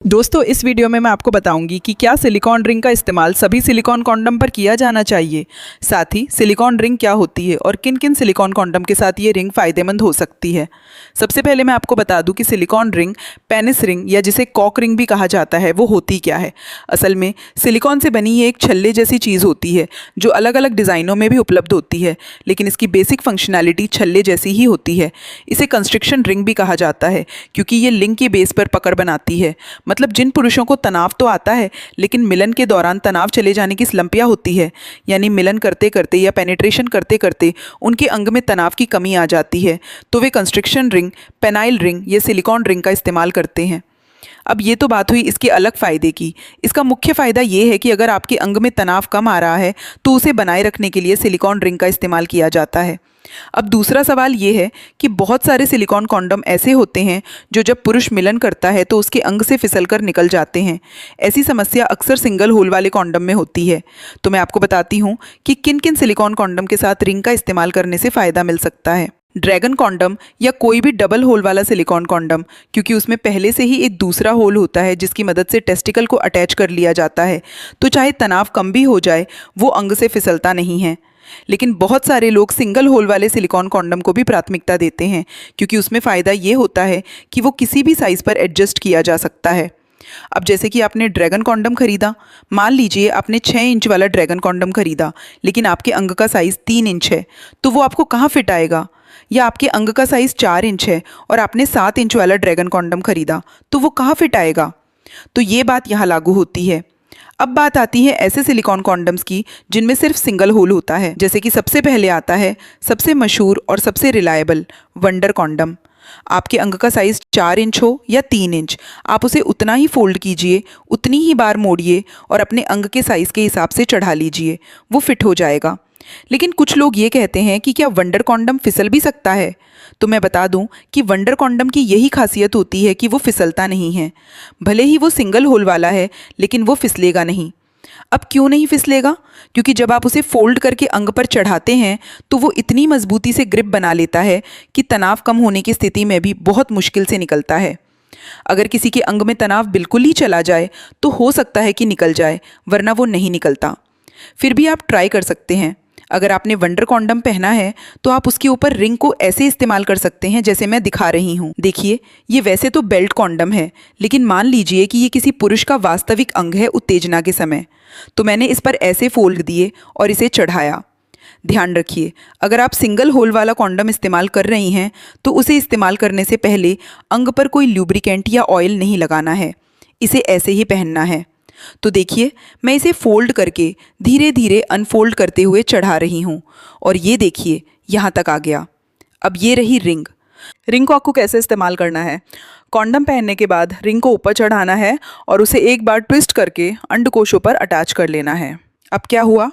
दोस्तों इस वीडियो में मैं आपको बताऊंगी कि क्या सिलिकॉन रिंग का इस्तेमाल सभी सिलिकॉन कॉन्डम पर किया जाना चाहिए, साथ ही सिलिकॉन रिंग क्या होती है और किन किन सिलिकॉन कॉन्डम के साथ ये रिंग फ़ायदेमंद हो सकती है। सबसे पहले मैं आपको बता दूं कि सिलिकॉन रिंग, पेनिस रिंग या जिसे कॉक रिंग भी कहा जाता है, वो होती क्या है। असल में सिलिकॉन से बनी ये एक छल्ले जैसी चीज़ होती है जो अलग अलग डिज़ाइनों में भी उपलब्ध होती है, लेकिन इसकी बेसिक फंक्शनैलिटी छल्ले जैसी ही होती है। इसे कंस्ट्रिक्शन रिंग भी कहा जाता है क्योंकि ये लिंग के बेस पर पकड़ बनाती है। मतलब जिन पुरुषों को तनाव तो आता है लेकिन मिलन के दौरान तनाव चले जाने की स्लंपिया होती है, यानी मिलन करते करते या पेनिट्रेशन करते करते उनके अंग में तनाव की कमी आ जाती है, तो वे कंस्ट्रिक्शन रिंग, पेनाइल रिंग या सिलिकॉन रिंग का इस्तेमाल करते हैं। अब ये तो बात हुई इसके अलग फ़ायदे की। इसका मुख्य फ़ायदा ये है कि अगर आपके अंग में तनाव कम आ रहा है तो उसे बनाए रखने के लिए सिलिकॉन रिंग का इस्तेमाल किया जाता है। अब दूसरा सवाल ये है कि बहुत सारे सिलिकॉन कॉन्डम ऐसे होते हैं जो जब पुरुष मिलन करता है तो उसके अंग से फिसलकर निकल जाते हैं। ऐसी समस्या अक्सर सिंगल होल वाले कॉन्डम में होती है। तो मैं आपको बताती हूँ कि किन किन सिलिकॉन कॉन्डम के साथ रिंग का इस्तेमाल करने से फ़ायदा मिल सकता है। ड्रैगन कॉन्डम या कोई भी डबल होल वाला सिलिकॉन कॉन्डम, क्योंकि उसमें पहले से ही एक दूसरा होल होता है जिसकी मदद से टेस्टिकल को अटैच कर लिया जाता है, तो चाहे तनाव कम भी हो जाए वो अंग से फिसलता नहीं है। लेकिन बहुत सारे लोग सिंगल होल वाले सिलिकॉन कॉन्डम को भी प्राथमिकता देते हैं क्योंकि उसमें फ़ायदा ये होता है कि वो किसी भी साइज़ पर एडजस्ट किया जा सकता है। अब जैसे कि आपने ड्रैगन कॉन्डम खरीदा, मान लीजिए आपने 6 इंच वाला ड्रैगन कॉन्डम खरीदा लेकिन आपके अंग का साइज़ 3 इंच है, तो वो आपको कहाँ फिट आएगा। या आपके अंग का साइज़ 4 इंच है और आपने 7 इंच वाला ड्रैगन कॉन्डम खरीदा, तो वो कहाँ फिट आएगा। तो ये बात यहाँ लागू होती है। अब बात आती है ऐसे सिलिकॉन कॉन्डम्स की जिनमें सिर्फ सिंगल होल होता है, जैसे कि सबसे पहले आता है सबसे मशहूर और सबसे रिलायबल वंडर कॉन्डम। आपके अंग का साइज़ 4 इंच हो या 3 इंच, आप उसे उतना ही फोल्ड कीजिए, उतनी ही बार मोड़िए और अपने अंग के साइज़ के हिसाब से चढ़ा लीजिए, वो फिट हो जाएगा। लेकिन कुछ लोग ये कहते हैं कि क्या वंडर कॉन्डम फिसल भी सकता है। तो मैं बता दूं कि वंडर कॉन्डम की यही खासियत होती है कि वो फिसलता नहीं है। भले ही वो सिंगल होल वाला है लेकिन वो फिसलेगा नहीं। अब क्यों नहीं फिसलेगा? क्योंकि जब आप उसे फोल्ड करके अंग पर चढ़ाते हैं तो वो इतनी मजबूती से ग्रिप बना लेता है कि तनाव कम होने की स्थिति में भी बहुत मुश्किल से निकलता है। अगर किसी के अंग में तनाव बिल्कुल ही चला जाए तो हो सकता है कि निकल जाए, वरना वो नहीं निकलता। फिर भी आप ट्राई कर सकते हैं। अगर आपने वंडर कॉन्डम पहना है तो आप उसके ऊपर रिंग को ऐसे इस्तेमाल कर सकते हैं जैसे मैं दिखा रही हूँ। देखिए, ये वैसे तो बेल्ट कॉन्डम है, लेकिन मान लीजिए कि ये किसी पुरुष का वास्तविक अंग है उत्तेजना के समय, तो मैंने इस पर ऐसे फोल्ड दिए और इसे चढ़ाया। ध्यान रखिए, अगर आप सिंगल होल वाला कॉन्डम इस्तेमाल कर रही हैं तो उसे इस्तेमाल करने से पहले अंग पर कोई लुब्रिकेंट या ऑयल नहीं लगाना है, इसे ऐसे ही पहनना है। तो देखिए, मैं इसे फोल्ड करके धीरे धीरे अनफोल्ड करते हुए चढ़ा रही हूँ और ये देखिए यहाँ तक आ गया। अब ये रही रिंग। रिंग को आपको कैसे इस्तेमाल करना है। कॉन्डम पहनने के बाद रिंग को ऊपर चढ़ाना है और उसे एक बार ट्विस्ट करके अंडकोशों पर अटैच कर लेना है। अब क्या हुआ,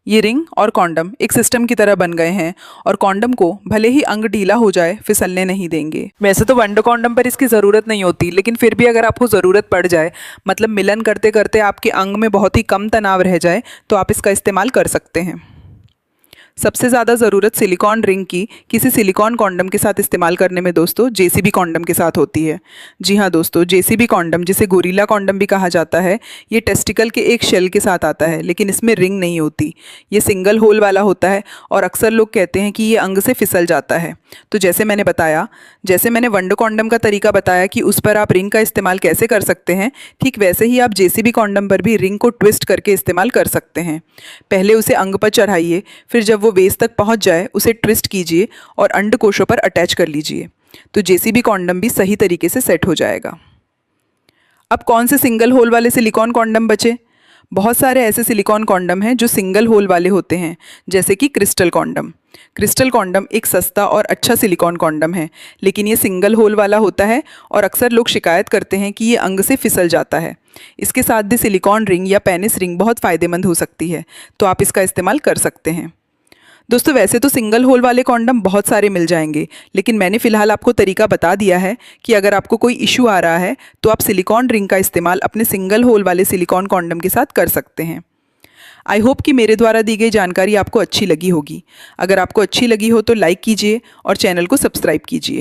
ये रिंग और कॉन्डम एक सिस्टम की तरह बन गए हैं और कॉन्डम को भले ही अंग ढीला हो जाए फिसलने नहीं देंगे। वैसे तो वंडर कॉन्डम पर इसकी ज़रूरत नहीं होती, लेकिन फिर भी अगर आपको ज़रूरत पड़ जाए, मतलब मिलन करते करते आपके अंग में बहुत ही कम तनाव रह जाए, तो आप इसका इस्तेमाल कर सकते हैं। सबसे ज़्यादा ज़रूरत सिलिकॉन रिंग की किसी सिलिकॉन कॉन्डम के साथ इस्तेमाल करने में दोस्तों जेसीबी कॉन्डम के साथ होती है। जी हाँ दोस्तों, जेसीबी कॉन्डम, जिसे गोरिल्ला कॉन्डम भी कहा जाता है, ये टेस्टिकल के एक शेल के साथ आता है, लेकिन इसमें रिंग नहीं होती। ये सिंगल होल वाला होता है और अक्सर लोग कहते हैं कि ये अंग से फिसल जाता है। तो जैसे मैंने बताया, जैसे मैंने वंडर कॉन्डम का तरीका बताया कि उस पर आप रिंग का इस्तेमाल कैसे कर सकते हैं, ठीक वैसे ही आप जेसीबी कॉन्डम पर भी रिंग को ट्विस्ट करके इस्तेमाल कर सकते हैं। पहले उसे अंग पर चढ़ाइए, फिर जब वो बेस तक पहुंच जाए उसे ट्विस्ट कीजिए और अंडकोशों पर अटैच कर लीजिए, तो जेसीबी कॉन्डम भी सही तरीके से सेट हो जाएगा। अब कौन से सिंगल होल वाले सिलिकॉन कॉन्डम बचे। बहुत सारे ऐसे सिलिकॉन कॉन्डम हैं जो सिंगल होल वाले होते हैं, जैसे कि क्रिस्टल कॉन्डम। क्रिस्टल कॉन्डम एक सस्ता और अच्छा सिलिकॉन कॉन्डम है, लेकिन ये सिंगल होल वाला होता है और अक्सर लोग शिकायत करते हैं कि ये अंग से फिसल जाता है। इसके साथ भी सिलिकॉन रिंग या पेनिस रिंग बहुत फ़ायदेमंद हो सकती है, तो आप इसका इस्तेमाल कर सकते हैं। दोस्तों वैसे तो सिंगल होल वाले कॉन्डम बहुत सारे मिल जाएंगे, लेकिन मैंने फ़िलहाल आपको तरीका बता दिया है कि अगर आपको कोई इशू आ रहा है तो आप सिलिकॉन रिंग का इस्तेमाल अपने सिंगल होल वाले सिलिकॉन कॉन्डम के साथ कर सकते हैं। आई होप कि मेरे द्वारा दी गई जानकारी आपको अच्छी लगी होगी। अगर आपको अच्छी लगी हो तो लाइक कीजिए और चैनल को सब्सक्राइब कीजिए।